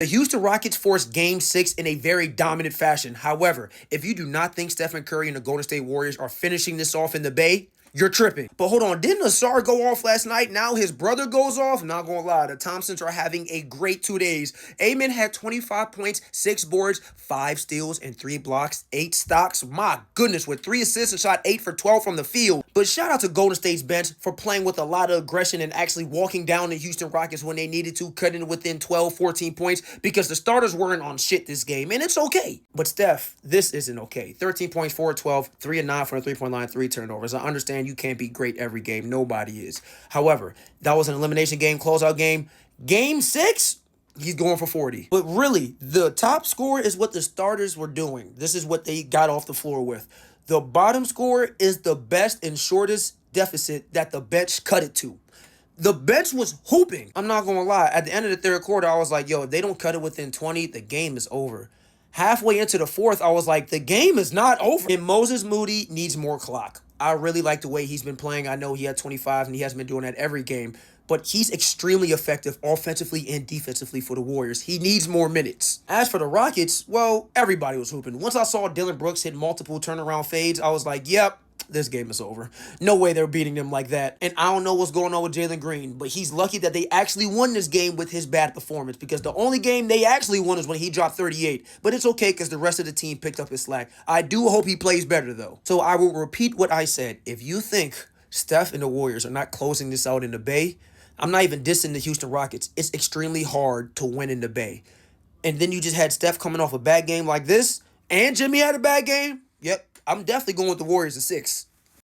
The Houston Rockets forced Game 6 in a very dominant fashion. However, if you do not think Stephen Curry and the Golden State Warriors are finishing this off in the Bay, you're tripping. But hold on, didn't Asar go off last night? Now his brother goes off? Not gonna lie, the Thompsons are having a great 2 days. Amen had 25 points, 6 boards, 5 steals, and 3 blocks, 8 stocks. My goodness, with 3 assists and shot 8 for 12 from the field. But shout out to Golden State's bench for playing with a lot of aggression and actually walking down the Houston Rockets when they needed to, cutting within 12, 14 points because the starters weren't on shit this game, and it's okay. But Steph, this isn't okay. 13 points, 4 of 12, 3 and 9 from the three-point line, 3 turnovers. I understand you can't be great every game. Nobody is. However, that was an elimination game, closeout game. Game 6, he's going for 40. But really, the top score is what the starters were doing. This is what they got off the floor with. The bottom score is the best and shortest deficit that the bench cut it to. The bench was hooping. I'm not going to lie. At the end of the third quarter, I was like, yo, if they don't cut it within 20, the game is over. Halfway into the fourth, I was like, the game is not over. And Moses Moody needs more clock. I really like the way he's been playing. I know he had 25 and he hasn't been doing that every game, but he's extremely effective offensively and defensively for the Warriors. He needs more minutes. As for the Rockets, well, everybody was hooping. Once I saw Dylan Brooks hit multiple turnaround fades, I was like, yep, this game is over. No way they're beating them like that. And I don't know what's going on with Jalen Green, but he's lucky that they actually won this game with his bad performance, because the only game they actually won is when he dropped 38. But it's okay because the rest of the team picked up his slack. I do hope he plays better, though. So I will repeat what I said. If you think Steph and the Warriors are not closing this out in the Bay, I'm not even dissing the Houston Rockets. It's extremely hard to win in the Bay. And then you just had Steph coming off a bad game like this, and Jimmy had a bad game. Yep, I'm definitely going with the Warriors at 6.